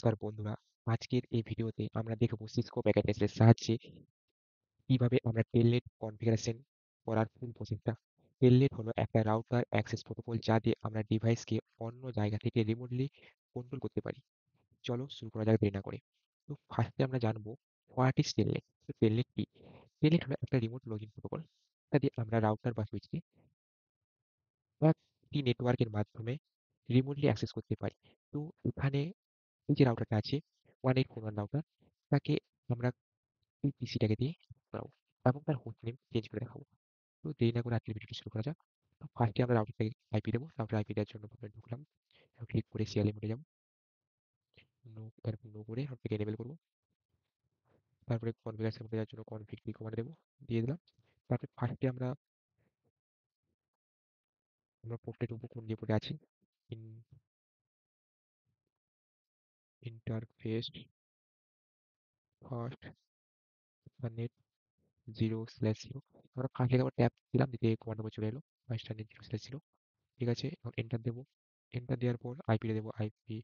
নমস্কার বন্ধুরা, আজকের এই ভিডিওতে আমরা দেখব সিসকো প্যাকেটের সাহায্যে কিভাবে আমরা টেলনেট কনফিগারেশন করার ফুল প্রসেসটা। টেলনেট হলো একটা রাউটার অ্যাক্সেস প্রোটোকল যা দিয়ে আমরা ডিভাইসকে অন্য জায়গা থেকে রিমোটলি কন্ট্রোল করতে পারি। চলো শুরু করা যাক দেরি না করে। তো ফার্স্টে আমরা জানবো হোয়াট ইজ টেলনেট। তো টেলনেট কি? টেলনেট হলো একটা রিমোট লগইন প্রোটোকল, এটা দিয়ে আমরা রাউটার বা সুইচকে একটি নেটওয়ার্কের মাধ্যমে রিমোটলি অ্যাক্সেস করতে পারি। তো এখানে এই যে রাউটারটা আছে 1841 রাউটার, তাকে আমরা এই পিসিটাকে দিয়ে করাবো এবং তার হোস্ট নেম চেঞ্জ করে দেখাবো। তো দেরি না করে আজকের ভিডিওটি শুরু করা যাক। তো ফার্স্টে আমরা রাউটারটাকে আইপি দেবো। রাউটার আইপি দেওয়ার জন্য প্রথমে ঢুকলাম, ক্লিক করে সিএলএ মোডে যাবো, তারপর নো করে রাউটারটাকে এনেবল করবো। তারপরে কনফিগারেশন মোডে যাওয়ার জন্য কনফিগ কি কমান্ড দেবো, দিয়ে দিলাম। তারপরে ফার্স্টে আমরা পোর্টে ঢুকবো, কোন যে পোর্টে আছি, ইন্টারফেস ফার্স্ট নেট 0/0। আমরা ফার্স্টে আবার ট্যাপ দিলাম, দিতে কমান্ড নম্বর চলে এলো ফার্স্ট নেট 0/0। ঠিক আছে, এখন এন্টার দেবো। এন্টার দেওয়ার পর আইপিটা দেবো, আইপি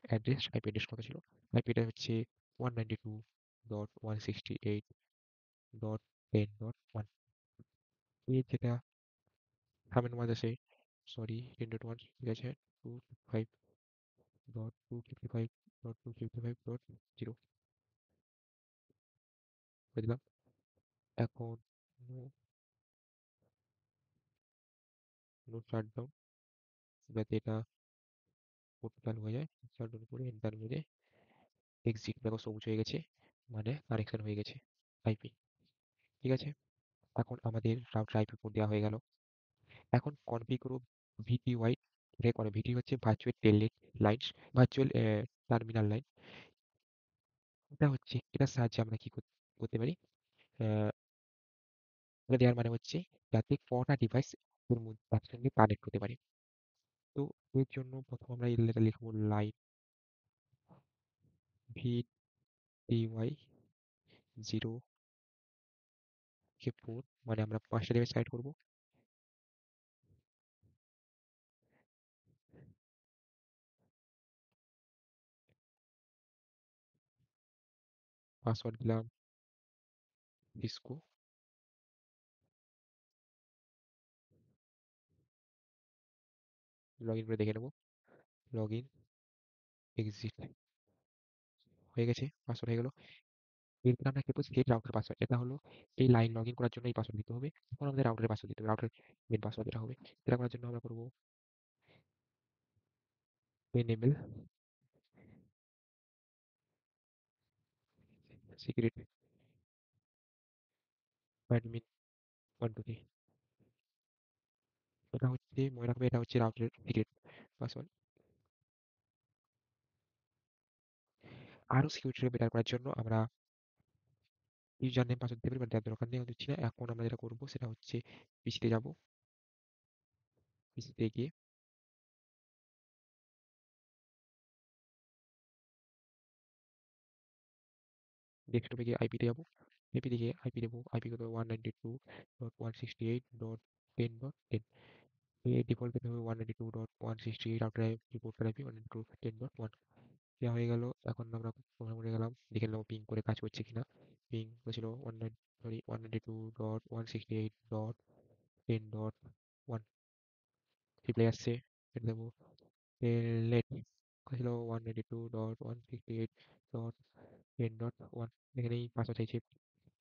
অ্যাড্রেস কত ছিল, আইপিটা হচ্ছে 192.168.10.1 এর যেটা সামনের মাঝে আছে, সরি 10.1, ঠিক আছে, 255.255.255.0 করে দিলাম। এখন নো শাটডাউন, যাতে এটা পোর্ট চালু হয়ে যায়, শাটডাউন করে এন্টার মেরে এক্সিট, দেখো সবুজ হয়ে গেছে, মানে কানেকশন হয়ে গেছে আইপি। ঠিক আছে, এখন আমাদের রাউটার আইপি পোর্ট দেওয়া হয়ে গেল। এখন কনফিগ করব ভিটিওয়াই রেকর্ড। ভিটি হচ্ছে virtual Telnet line, virtual terminal line. এটা হচ্ছে, এটার সাহায্যে আমরা কি করতে পারি, আহ, এটা দেওয়ার মানে হচ্ছে যাতে কটা ডিভাইস এর মধ্যে একসঙ্গে কানেক্ট হতে পারে। তো এর জন্য প্রথম আমরা এটা লিখবো লাইন ভিটিওয়াই 0 কে 4, মানে আমরা 5টা ডিভাইস কানেক্ট করবো। পাসওয়ার্ড দিলাম ডিসকো, লগ ইন করে দেখে নেবো, লগ ইন এক্সিট হয়ে গেছে, পাসওয়ার্ড হয়ে গেল। এরপর আমরা কি করবো, সেট রাউটার পাসওয়ার্ড, এটা হলো এই লাইন লগ ইন করার জন্য এই পাসওয়ার্ড দিতে হবে। এখন আমাদের রাউটারের পাসওয়ার্ড দিতে হবে, রাউটার মেন পাসওয়ার্ড যেটা হবে। এটা করার জন্য আমরা করবো enable সিক্রেট অ্যাডমিন 123। এটা হচ্ছে মনে রাখবে, এটা হচ্ছে রাউটারের সিক্রেট পাসওয়ার্ড। আরো সিকিউরিটি বেটার করার জন্য আমরা ইউজার নেম পাসওয়ার্ড দিতে পারি, বাট তার দরকার নেই, আমি দিচ্ছি না। এখন আমরা যেটা করবো সেটা হচ্ছে পিসিতে যাব, পিসিতে গিয়ে ডেস্কটপে গিয়ে আইপিতে যাবো, আইপি দিয়ে আইপি দেবো, আইপি কত 192.168.10.10। এই ডিফল্ট পেতে হবে 192.168, আউটার আইপি পোর্ট আইপি 192.10.1 দেওয়া হয়ে গেল। এখন আমরা মোটামুটি গেলাম, দেখে নেবো পিং করে কাজ করছে কিনা। পিং হয়েছিল 192.168.10.1 রিপ্লাই আসছে, এটা দেবো লেট ছিল 192.168.10.1। এখানেই পাসওয়ার্ড চাইছে,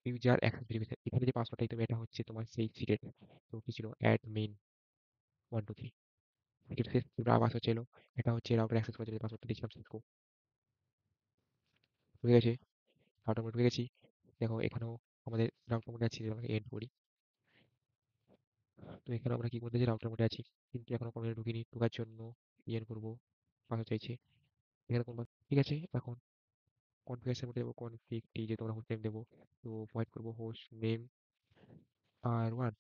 ইউজার অ্যাক্সেস ভেরিফিকেশন। এখানে যে পাসওয়ার্ডটা দিতে হবে এটা হচ্ছে তোমার সেই সিক্রেট। তো কি ছিল, অ্যাডমিন 123, সিক্রেট শেষ পাসওয়ার্ড ছিল। এটা হচ্ছে রাউটার অ্যাক্সেস করার জন্য পাসওয়ার্ডটা দিয়েছিলাম সিসকো। হয়ে গেছে, রাউটার মোড হয়ে গেছি। দেখো এখানেও আমাদের রাউটার মোডে আছি, আমাকে এন্ড করি। তো এখানে আমরা কি করতে, রাউটার মোডে আছি কিন্তু এখনো কোনো ঢুকিনি, ঢোকার জন্য ইয়েন করবো, পাসওয়ার্ড চাইছে এখানে কোন। ঠিক আছে, এখন কনফিগারেশন মোডে যাবো, কনফিগ টি যে তোমরা হোস্ট নেম দেবো, তো প্রোভাইড করবো হোস্ট নেম R1।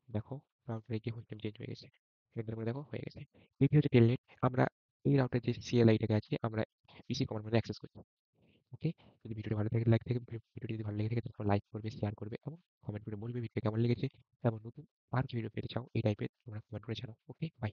দেখো রাউটারে গিয়ে হোস্ট নেম চেঞ্জ হয়ে গেছে, এন্টার করে দেখো হয়ে গেছে। দ্বিতীয় হচ্ছে টেলনেট, আমরা এই রাউটার যে সিএলআইটাকে আছে আমরা পিসি কমান্ড মানে অ্যাক্সেস করছি। ওকে, যদি ভিডিওটি ভালো থাকে লাইক থাকে, ভিডিওটি যদি ভালো লেগে থাকে তাহলে লাইক করবে, শেয়ার করবে এবং কমেন্ট করে বলবে ভিডিও কেমন লেগেছে। এবং নতুন আর কি ভিডিও পেতে চাও এই টাইপের তোমরা কমেন্ট করে জানাও। ওকে, বাই।